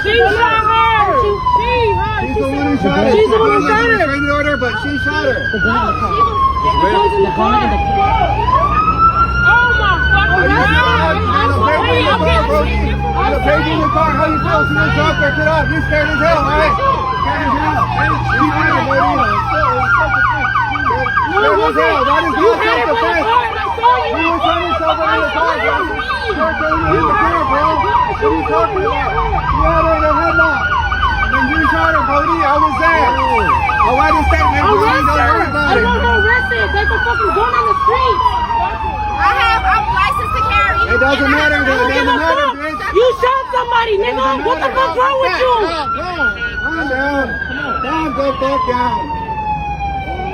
She shot her. She's the one who shot her. She's the one who shot her. Restraining order, but she shot her. The gun in the car. The gun in the car. Oh my fucking God! I'm the page in the car. How you feel? See the truck or get up? You scared as hell, right? Scared as hell. You had it, buddy. No, it wasn't. That is not self-defense. You were trying to self in the car, bro. You're trying to hit the car, bro. What are you talking about? You had her in a headlock. And then you shot her, Brody. I was there. I'll write a statement. Don't worry about it. I want her arrested. There's a fucking gun on the street. I'm licensed to carry. It doesn't matter. It doesn't matter, bitch. You shot somebody, nigga. What the fuck's wrong with you? Calm down. Calm the fuck down.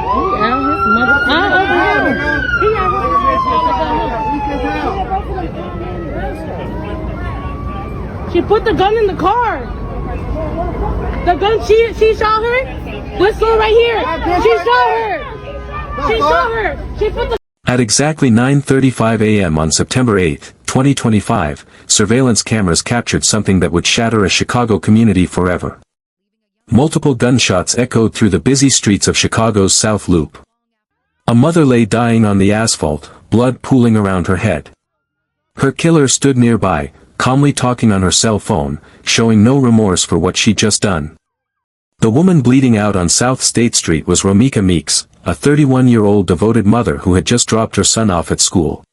He out his mother. Over here. He out his. She put the gun in the car. The gun she shot her. This girl right here. She shot her. She shot her. She put the. At exactly 9:35 a.m. on September 8, 2025, surveillance cameras captured something that would shatter a Chicago community forever. Multiple gunshots echoed through the busy streets of Chicago's South Loop. A mother lay dying on the asphalt, blood pooling around her head. Her killer stood nearby, calmly talking on her cell phone, showing no remorse for what she'd just done. The woman bleeding out on South State Street was Romeca Meeks, a 31-year-old devoted mother who had just dropped her son off at school.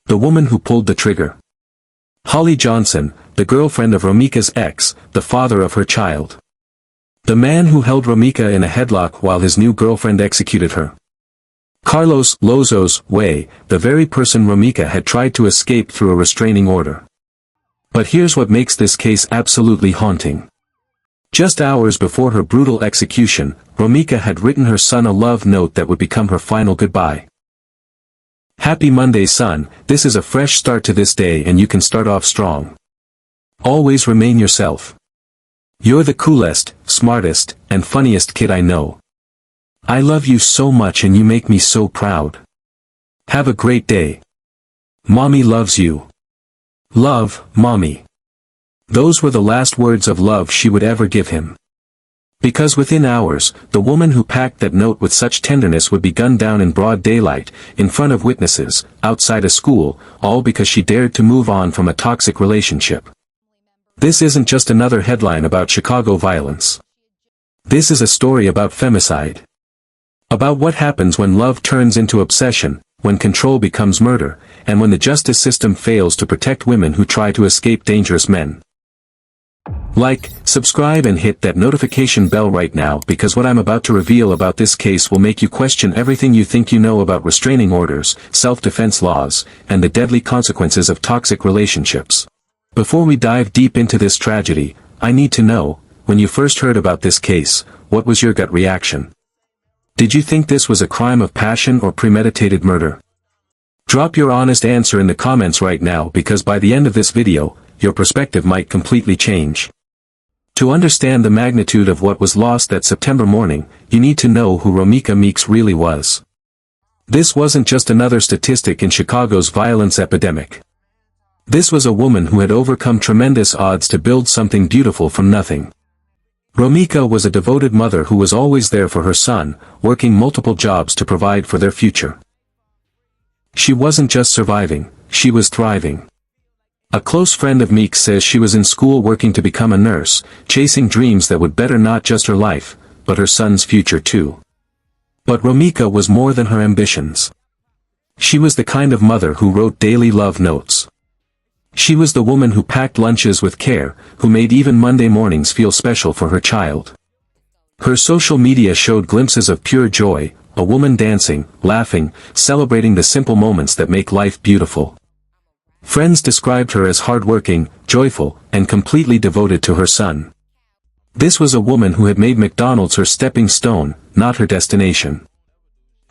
The woman who pulled the trigger. Holly Johnson, the girlfriend of Romeca's ex, the father of her child. The man who held Romeca in a headlock while his new girlfriend executed her. Carlos Lozos Way, the very person Romeca had tried to escape through a restraining order. But here's what makes this case absolutely haunting. Just hours before her brutal execution, Romeca had written her son a love note that would become her final goodbye. Happy Monday, son. This is a fresh start to this day and you can start off strong. Always remain yourself. You're the coolest, smartest, and funniest kid I know. I love you so much and you make me so proud. Have a great day. Mommy loves you. Love, Mommy. Those were the last words of love she would ever give him. Because within hours, the woman who packed that note with such tenderness would be gunned down in broad daylight, in front of witnesses, outside a school, all because she dared to move on from a toxic relationship. This isn't just another headline about Chicago violence. This is a story about femicide. About what happens when love turns into obsession, when control becomes murder, and when the justice system fails to protect women who try to escape dangerous men. Like, subscribe and hit that notification bell right now because what I'm about to reveal about this case will make you question everything you think you know about restraining orders, self-defense laws, and the deadly consequences of toxic relationships. Before we dive deep into this tragedy, I need to know, when you first heard about this case, what was your gut reaction? Did you think this was a crime of passion or premeditated murder? Drop your honest answer in the comments right now because by the end of this video, your perspective might completely change. To understand the magnitude of what was lost that September morning, you need to know who Romeca Meeks really was. This wasn't just another statistic in Chicago's violence epidemic. This was a woman who had overcome tremendous odds to build something beautiful from nothing. Romeca was a devoted mother who was always there for her son, working multiple jobs to provide for their future. She wasn't just surviving, she was thriving. A close friend of Meeks says she was in school working to become a nurse, chasing dreams that would better not just her life, but her son's future too. But Romeca was more than her ambitions. She was the kind of mother who wrote daily love notes. She was the woman who packed lunches with care, who made even Monday mornings feel special for her child. Her social media showed glimpses of pure joy, a woman dancing, laughing, celebrating the simple moments that make life beautiful. Friends described her as hardworking, joyful, and completely devoted to her son. This was a woman who had made McDonald's her stepping stone, not her destination.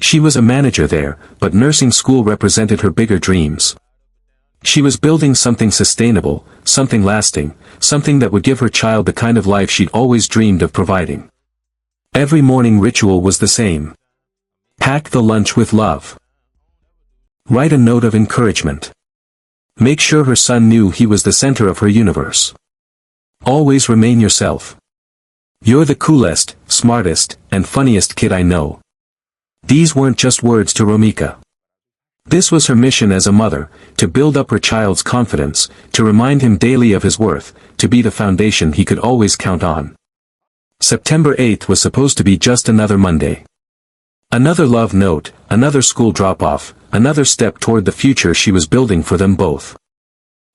She was a manager there, but nursing school represented her bigger dreams. She was building something sustainable, something lasting, something that would give her child the kind of life she'd always dreamed of providing. Every morning ritual was the same. Pack the lunch with love. Write a note of encouragement. Make sure her son knew he was the center of her universe. Always remain yourself. You're the coolest, smartest, and funniest kid I know. These weren't just words to Romeca. This was her mission as a mother, to build up her child's confidence, to remind him daily of his worth, to be the foundation he could always count on. September 8th was supposed to be just another Monday. Another love note, another school drop-off, another step toward the future she was building for them both.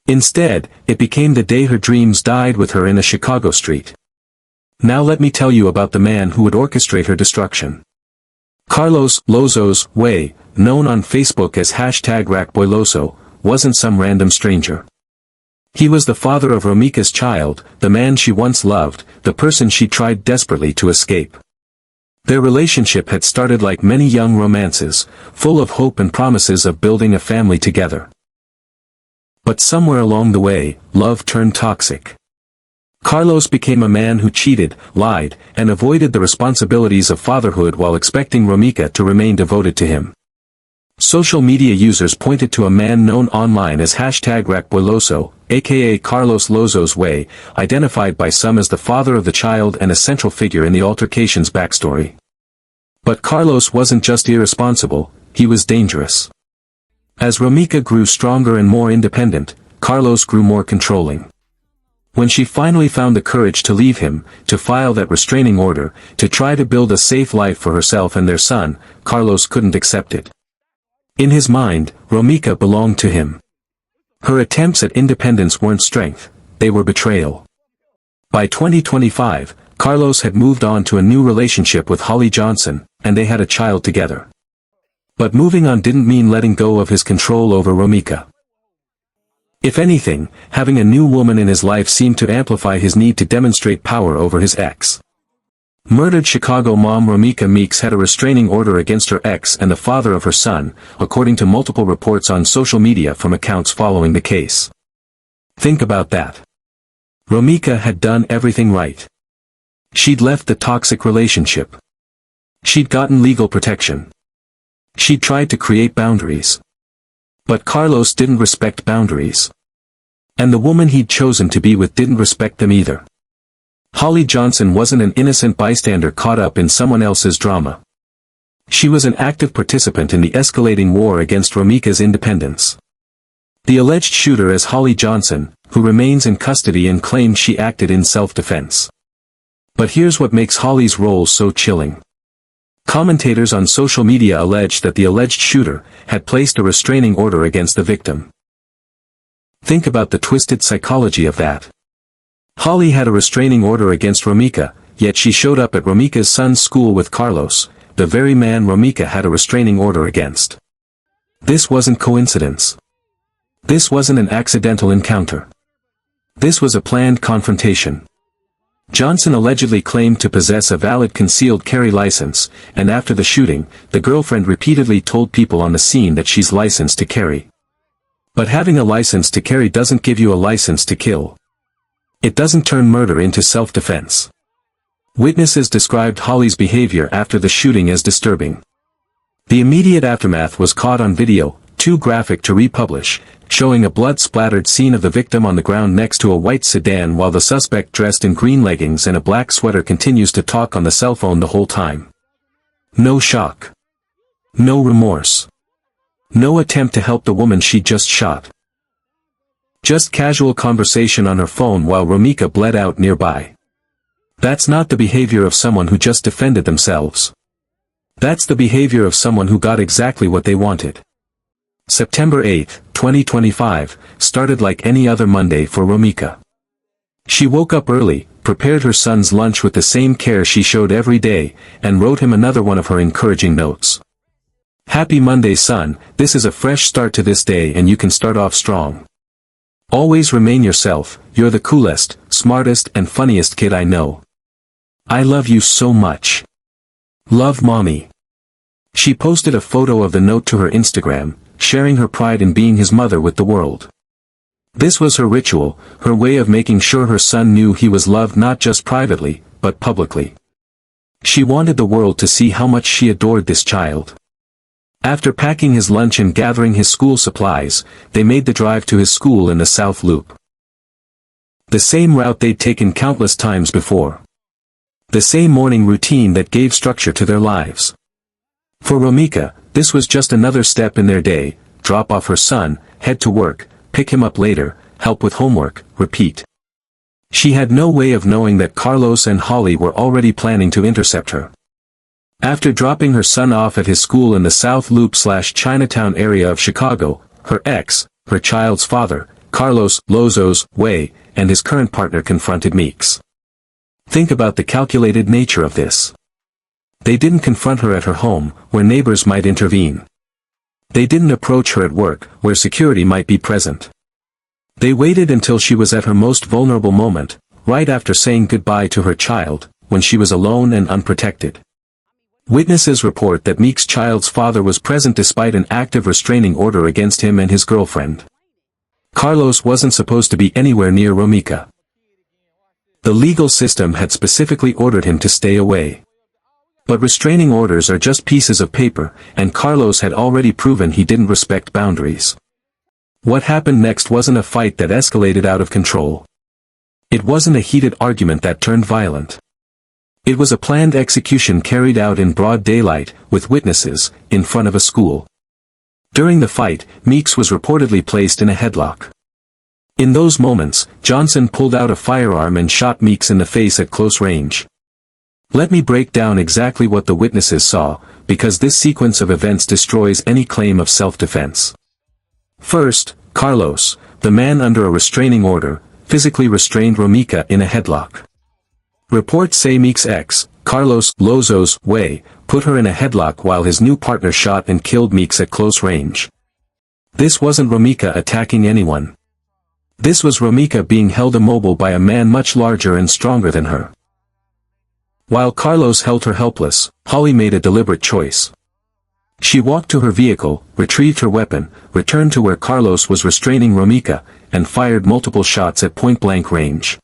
Instead, it became the day her dreams died with her in a Chicago street. Now let me tell you about the man who would orchestrate her destruction. Carlos Lozo's Way, known on Facebook as #RackBoyLoso, wasn't some random stranger. He was the father of Romeca's child, the man she once loved, the person she tried desperately to escape. Their relationship had started like many young romances, full of hope and promises of building a family together. But somewhere along the way, love turned toxic. Carlos became a man who cheated, lied, and avoided the responsibilities of fatherhood while expecting Romeca to remain devoted to him. Social media users pointed to a man known online as #RackBoyLoso, aka Carlos Lozo's Way, identified by some as the father of the child and a central figure in the altercation's backstory. But Carlos wasn't just irresponsible, he was dangerous. As Romeca grew stronger and more independent, Carlos grew more controlling. When she finally found the courage to leave him, to file that restraining order, to try to build a safe life for herself and their son, Carlos couldn't accept it. In his mind, Romeca belonged to him. Her attempts at independence weren't strength, they were betrayal. By 2025, Carlos had moved on to a new relationship with Holly Johnson, and they had a child together. But moving on didn't mean letting go of his control over Romeca. If anything, having a new woman in his life seemed to amplify his need to demonstrate power over his ex. Murdered Chicago mom Romeca Meeks had a restraining order against her ex and the father of her son, according to multiple reports on social media from accounts following the case. Think about that. Romeca had done everything right. She'd left the toxic relationship. She'd gotten legal protection. She'd tried to create boundaries. But Carlos didn't respect boundaries. And the woman he'd chosen to be with didn't respect them either. Holly Johnson wasn't an innocent bystander caught up in someone else's drama. She was an active participant in the escalating war against Romeca's independence. The alleged shooter is Holly Johnson, who remains in custody and claims she acted in self-defense. But here's what makes Holly's role so chilling. Commentators on social media alleged that the alleged shooter had placed a restraining order against the victim. Think about the twisted psychology of that. Holly had a restraining order against Romeca, yet she showed up at Romeca's son's school with Carlos, the very man Romeca had a restraining order against. This wasn't coincidence. This wasn't an accidental encounter. This was a planned confrontation. Johnson allegedly claimed to possess a valid concealed carry license, and after the shooting, the girlfriend repeatedly told people on the scene that she's licensed to carry. But having a license to carry doesn't give you a license to kill. It doesn't turn murder into self-defense. Witnesses described Holly's behavior after the shooting as disturbing. The immediate aftermath was caught on video, too graphic to republish, showing a blood-splattered scene of the victim on the ground next to a white sedan while the suspect dressed in green leggings and a black sweater continues to talk on the cell phone the whole time. No shock. No remorse. No attempt to help the woman she just shot. Just casual conversation on her phone while Romeca bled out nearby. That's not the behavior of someone who just defended themselves. That's the behavior of someone who got exactly what they wanted. September 8, 2025, started like any other Monday for Romeca. She woke up early, prepared her son's lunch with the same care she showed every day, and wrote him another one of her encouraging notes. Happy Monday, son, this is a fresh start to this day and you can start off strong. Always remain yourself, you're the coolest, smartest and funniest kid I know. I love you so much. Love, Mommy. She posted a photo of the note to her Instagram, sharing her pride in being his mother with the world. This was her ritual, her way of making sure her son knew he was loved not just privately, but publicly. She wanted the world to see how much she adored this child. After packing his lunch and gathering his school supplies, they made the drive to his school in the South Loop. The same route they'd taken countless times before. The same morning routine that gave structure to their lives. For Romeca, this was just another step in their day: drop off her son, head to work, pick him up later, help with homework, repeat. She had no way of knowing that Carlos and Holly were already planning to intercept her. After dropping her son off at his school in the South Loop/Chinatown area of Chicago, her child's father, Carlos Lozo's Way, and his current partner confronted Meeks. Think about the calculated nature of this. They didn't confront her at her home, where neighbors might intervene. They didn't approach her at work, where security might be present. They waited until she was at her most vulnerable moment, right after saying goodbye to her child, when she was alone and unprotected. Witnesses report that Meeks' child's father was present despite an active restraining order against him and his girlfriend. Carlos wasn't supposed to be anywhere near Romeca. The legal system had specifically ordered him to stay away. But restraining orders are just pieces of paper, and Carlos had already proven he didn't respect boundaries. What happened next wasn't a fight that escalated out of control. It wasn't a heated argument that turned violent. It was a planned execution carried out in broad daylight, with witnesses, in front of a school. During the fight, Meeks was reportedly placed in a headlock. In those moments, Johnson pulled out a firearm and shot Meeks in the face at close range. Let me break down exactly what the witnesses saw, because this sequence of events destroys any claim of self-defense. First, Carlos, the man under a restraining order, physically restrained Romeca in a headlock. Reports say Meeks' ex, Carlos Lozo's Way, put her in a headlock while his new partner shot and killed Meeks at close range. This wasn't Romeca attacking anyone. This was Romeca being held immobile by a man much larger and stronger than her. While Carlos held her helpless, Holly made a deliberate choice. She walked to her vehicle, retrieved her weapon, returned to where Carlos was restraining Romeca, and fired multiple shots at point-blank range.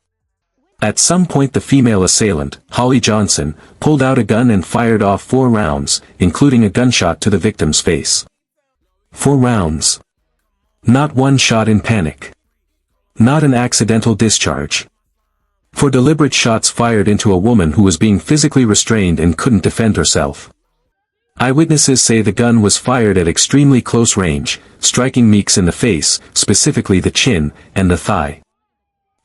At some point the female assailant, Holly Johnson, pulled out a gun and fired off 4 rounds, including a gunshot to the victim's face. 4 rounds. Not one shot in panic. Not an accidental discharge. 4 deliberate shots fired into a woman who was being physically restrained and couldn't defend herself. Eyewitnesses say the gun was fired at extremely close range, striking Meeks in the face, specifically the chin, and the thigh.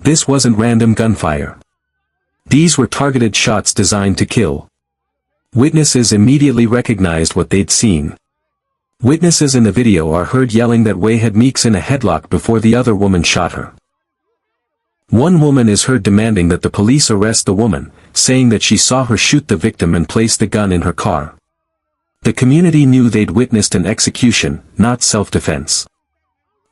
This wasn't random gunfire. These were targeted shots designed to kill. Witnesses immediately recognized what they'd seen. Witnesses in the video are heard yelling that Way had Meeks in a headlock before the other woman shot her. One woman is heard demanding that the police arrest the woman, saying that she saw her shoot the victim and place the gun in her car. The community knew they'd witnessed an execution, not self-defense.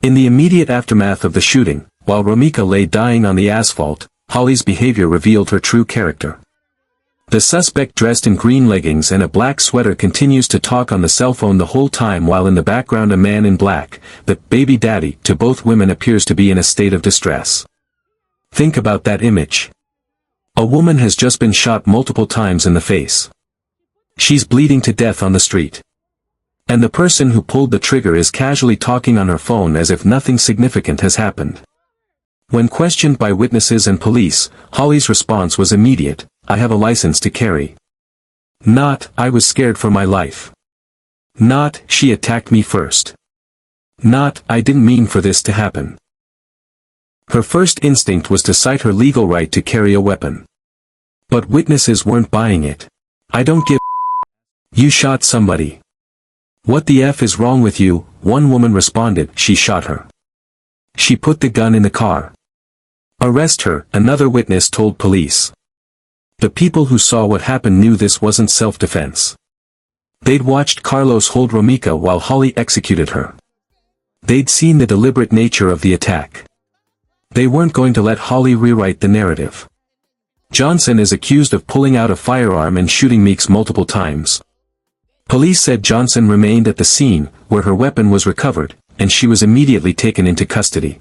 In the immediate aftermath of the shooting, while Romeca lay dying on the asphalt, Holly's behavior revealed her true character. The suspect dressed in green leggings and a black sweater continues to talk on the cell phone the whole time while in the background a man in black, the baby daddy to both women, appears to be in a state of distress. Think about that image. A woman has just been shot multiple times in the face. She's bleeding to death on the street. And the person who pulled the trigger is casually talking on her phone as if nothing significant has happened. When questioned by witnesses and police, Holly's response was immediate: "I have a license to carry." Not, "I was scared for my life." Not, "She attacked me first." Not, "I didn't mean for this to happen." Her first instinct was to cite her legal right to carry a weapon. But witnesses weren't buying it. "I don't give a You shot somebody. What the F is wrong with you?" One woman responded. "She shot her. She put the gun in the car. Arrest her," another witness told police. The people who saw what happened knew this wasn't self-defense. They'd watched Carlos hold Romeca while Holly executed her. They'd seen the deliberate nature of the attack. They weren't going to let Holly rewrite the narrative. Johnson is accused of pulling out a firearm and shooting Meeks multiple times. Police said Johnson remained at the scene, where her weapon was recovered, and she was immediately taken into custody.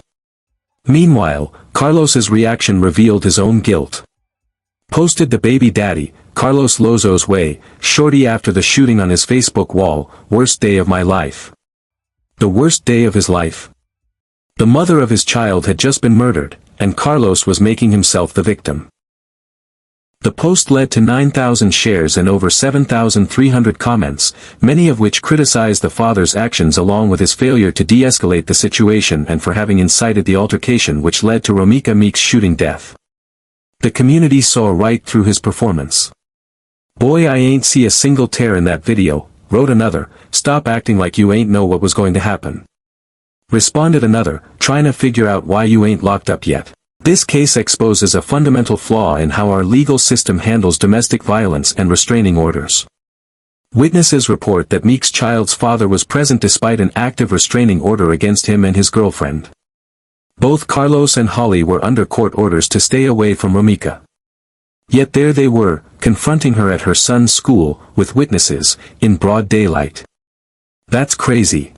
Meanwhile, Carlos's reaction revealed his own guilt. Posted the baby daddy, Carlos Lozo's Way, shortly after the shooting on his Facebook wall: "Worst day of my life." The worst day of his life. The mother of his child had just been murdered, and Carlos was making himself the victim. The post led to 9,000 shares and over 7,300 comments, many of which criticized the father's actions along with his failure to de-escalate the situation and for having incited the altercation which led to Romeca Meeks' shooting death. The community saw right through his performance. "Boy, I ain't see a single tear in that video," wrote another. "Stop acting like you ain't know what was going to happen." Responded another, "Trying to figure out why you ain't locked up yet. This case exposes a fundamental flaw in how our legal system handles domestic violence and restraining orders." Witnesses report that Meeks' child's father was present despite an active restraining order against him and his girlfriend. Both Carlos and Holly were under court orders to stay away from Romeca. Yet there they were, confronting her at her son's school, with witnesses, in broad daylight. That's crazy.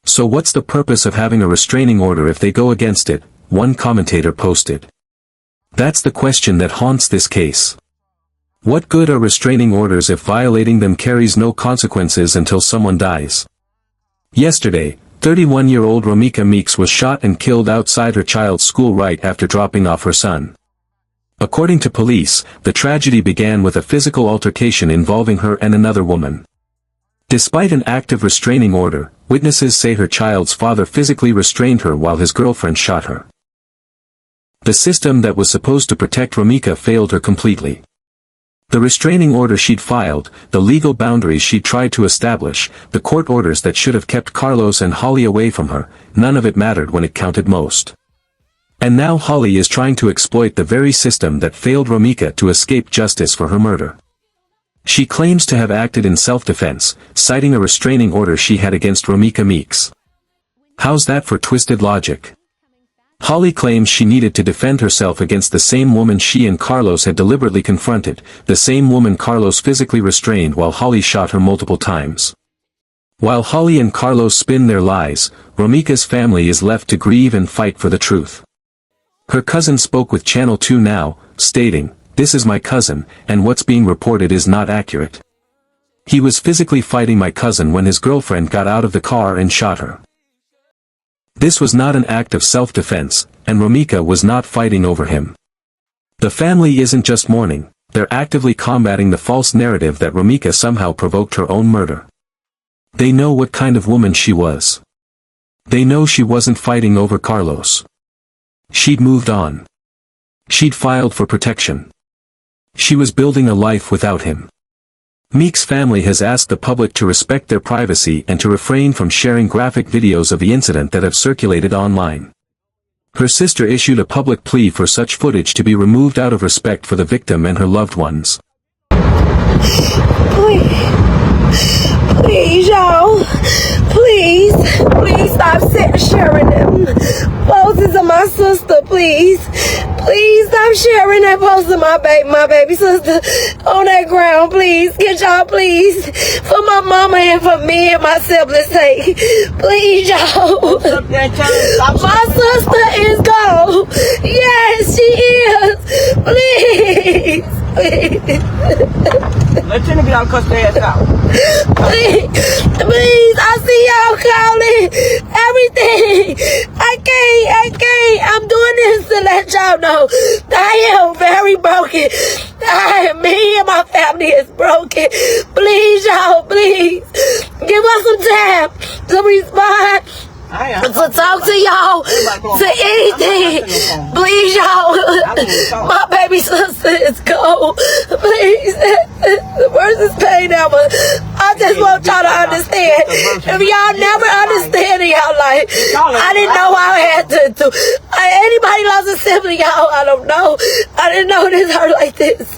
So what's the purpose of having a restraining order if they go against it? One commentator posted. That's the question that haunts this case. What good are restraining orders if violating them carries no consequences until someone dies? Yesterday, 31-year-old Romeca Meeks was shot and killed outside her child's school right after dropping off her son. According to police, the tragedy began with a physical altercation involving her and another woman. Despite an active restraining order, witnesses say her child's father physically restrained her while his girlfriend shot her. The system that was supposed to protect Romeca failed her completely. The restraining order she'd filed, the legal boundaries she'd tried to establish, the court orders that should have kept Carlos and Holly away from her, none of it mattered when it counted most. And now Holly is trying to exploit the very system that failed Romeca to escape justice for her murder. She claims to have acted in self-defense, citing a restraining order she had against Romeca Meeks. How's that for twisted logic? Holly claims she needed to defend herself against the same woman she and Carlos had deliberately confronted, the same woman Carlos physically restrained while Holly shot her multiple times. While Holly and Carlos spin their lies, Romeca's family is left to grieve and fight for the truth. Her cousin spoke with Channel 2 Now, stating, "This is my cousin, and what's being reported is not accurate. He was physically fighting my cousin when his girlfriend got out of the car and shot her. This was not an act of self-defense, and Romeca was not fighting over him." The family isn't just mourning, they're actively combating the false narrative that Romeca somehow provoked her own murder. They know what kind of woman she was. They know she wasn't fighting over Carlos. She'd moved on. She'd filed for protection. She was building a life without him. Meeks' family has asked the public to respect their privacy and to refrain from sharing graphic videos of the incident that have circulated online. Her sister issued a public plea for such footage to be removed out of respect for the victim and her loved ones. Please, y'all. Please stop sharing them poses of my sister, please. Please stop sharing that post of my baby sister on that ground, please. Get y'all, please. For my mama and for me and my siblings' sake. Please, y'all. My sister is gone. Yes, she is. Please. Let Jenny get out and cuss their ass out. Please, I see y'all calling everything. I can't. I'm doing this to let y'all know I am very broken. Me and my family is broken. Please, y'all, please. Give us some time to respond. To talk to y'all, to anything. Please, y'all. My baby sister is gone. Please. The worst is pain now, but I just want y'all to understand. If y'all never understand in y'all life, I didn't know how I had to do. Anybody lost a sibling, y'all, I don't know. I didn't know this hurt like this.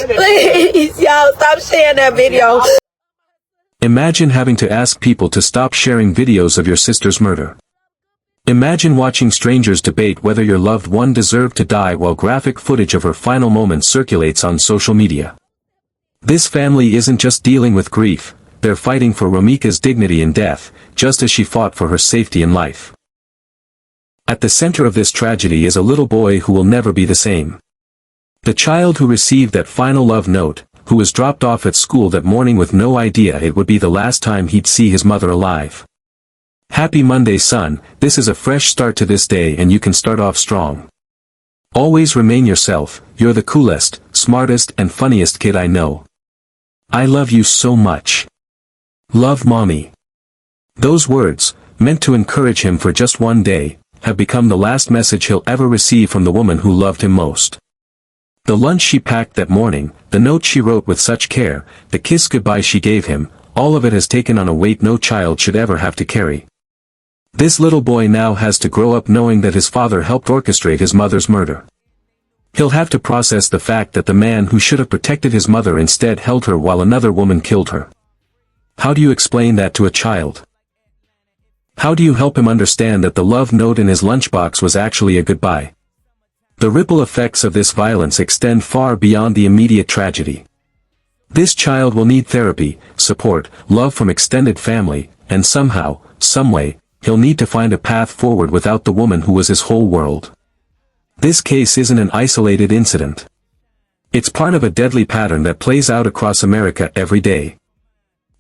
Please, y'all, stop sharing that video. Imagine having to ask people to stop sharing videos of your sister's murder. Imagine watching strangers debate whether your loved one deserved to die while graphic footage of her final moments circulates on social media. This family isn't just dealing with grief, they're fighting for Romeca's dignity in death, just as she fought for her safety in life. At the center of this tragedy is a little boy who will never be the same. The child who received that final love note, who was dropped off at school that morning with no idea it would be the last time he'd see his mother alive. Happy Monday, son. This is a fresh start to this day and you can start off strong. Always remain yourself, you're the coolest, smartest and funniest kid I know. I love you so much. Love mommy. Those words, meant to encourage him for just one day, have become the last message he'll ever receive from the woman who loved him most. The lunch she packed that morning, the note she wrote with such care, the kiss goodbye she gave him, all of it has taken on a weight no child should ever have to carry. This little boy now has to grow up knowing that his father helped orchestrate his mother's murder. He'll have to process the fact that the man who should have protected his mother instead held her while another woman killed her. How do you explain that to a child? How do you help him understand that the love note in his lunchbox was actually a goodbye? The ripple effects of this violence extend far beyond the immediate tragedy. This child will need therapy, support, love from extended family, and somehow, someway, he'll need to find a path forward without the woman who was his whole world. This case isn't an isolated incident. It's part of a deadly pattern that plays out across America every day.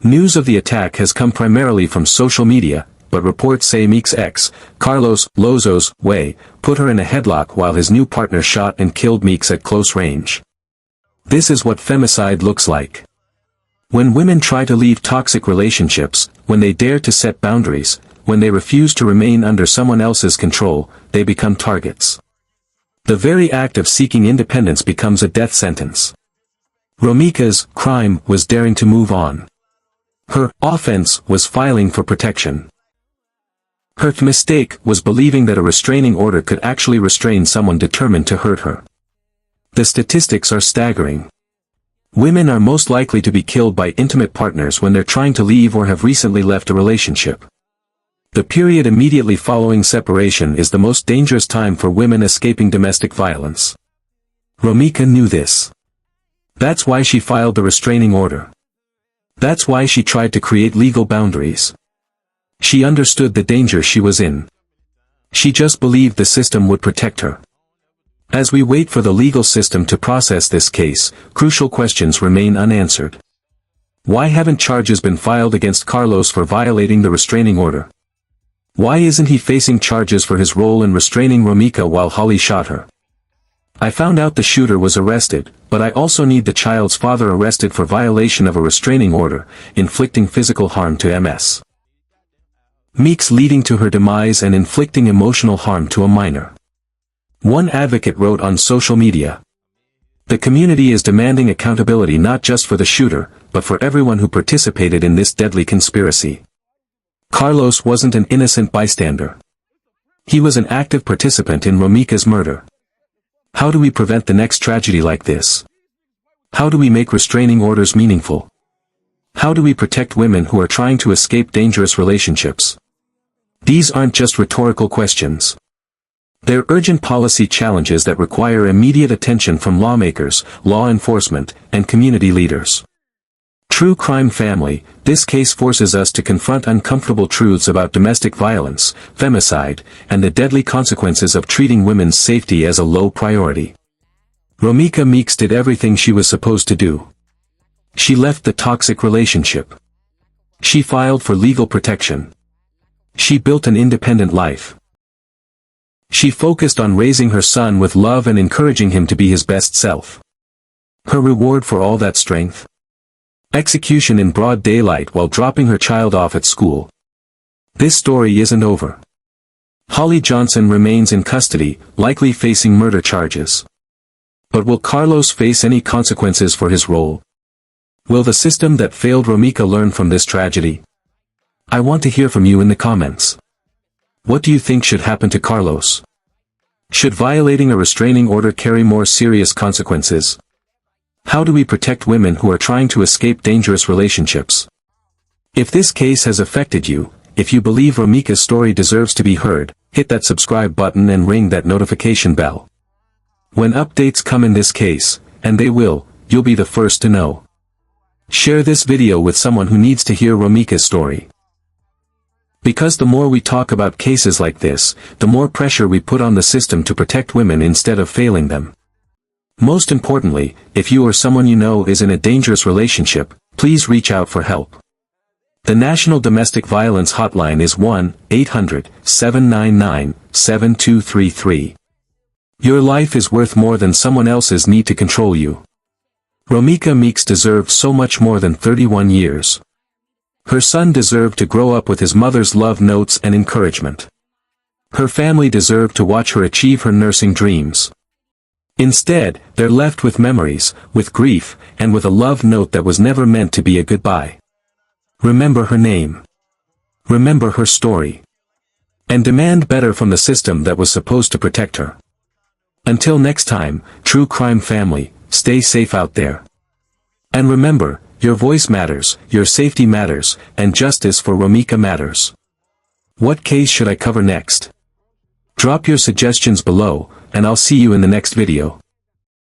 News of the attack has come primarily from social media, but reports say Meeks' ex, Carlos Lozo's Way, put her in a headlock while his new partner shot and killed Meeks at close range. This is what femicide looks like. When women try to leave toxic relationships, when they dare to set boundaries, when they refuse to remain under someone else's control, they become targets. The very act of seeking independence becomes a death sentence. Romeca's crime was daring to move on. Her offense was filing for protection. Her mistake was believing that a restraining order could actually restrain someone determined to hurt her. The statistics are staggering. Women are most likely to be killed by intimate partners when they're trying to leave or have recently left a relationship. The period immediately following separation is the most dangerous time for women escaping domestic violence. Romeca knew this. That's why she filed the restraining order. That's why she tried to create legal boundaries. She understood the danger she was in. She just believed the system would protect her. As we wait for the legal system to process this case, crucial questions remain unanswered. Why haven't charges been filed against Carlos for violating the restraining order? Why isn't he facing charges for his role in restraining Romeca while Holly shot her? I found out the shooter was arrested, but I also need the child's father arrested for violation of a restraining order, inflicting physical harm to Ms. Meeks leading to her demise and inflicting emotional harm to a minor. One advocate wrote on social media. The community is demanding accountability not just for the shooter, but for everyone who participated in this deadly conspiracy. Carlos wasn't an innocent bystander. He was an active participant in Romeca's murder. How do we prevent the next tragedy like this? How do we make restraining orders meaningful? How do we protect women who are trying to escape dangerous relationships? These aren't just rhetorical questions. They're urgent policy challenges that require immediate attention from lawmakers, law enforcement, and community leaders. True crime family, this case forces us to confront uncomfortable truths about domestic violence, femicide, and the deadly consequences of treating women's safety as a low priority. Romeca Meeks did everything she was supposed to do. She left the toxic relationship. She filed for legal protection. She built an independent life. She focused on raising her son with love and encouraging him to be his best self. Her reward for all that strength? Execution in broad daylight while dropping her child off at school. This story isn't over. Holly Johnson remains in custody, likely facing murder charges. But will Carlos face any consequences for his role? Will the system that failed Romeca learn from this tragedy? I want to hear from you in the comments. What do you think should happen to Carlos? Should violating a restraining order carry more serious consequences? How do we protect women who are trying to escape dangerous relationships? If this case has affected you, if you believe Romeca's story deserves to be heard, hit that subscribe button and ring that notification bell. When updates come in this case, and they will, you'll be the first to know. Share this video with someone who needs to hear Romeca's story. Because the more we talk about cases like this, the more pressure we put on the system to protect women instead of failing them. Most importantly, if you or someone you know is in a dangerous relationship, please reach out for help. The National Domestic Violence Hotline is 1-800-799-7233. Your life is worth more than someone else's need to control you. Romeca Meeks deserved so much more than 31 years. Her son deserved to grow up with his mother's love notes and encouragement. Her family deserved to watch her achieve her nursing dreams. Instead, they're left with memories, with grief, and with a love note that was never meant to be a goodbye. Remember her name. Remember her story. And demand better from the system that was supposed to protect her. Until next time, true crime family, stay safe out there. And remember, your voice matters, your safety matters, and justice for Romeca matters. What case should I cover next? Drop your suggestions below, and I'll see you in the next video.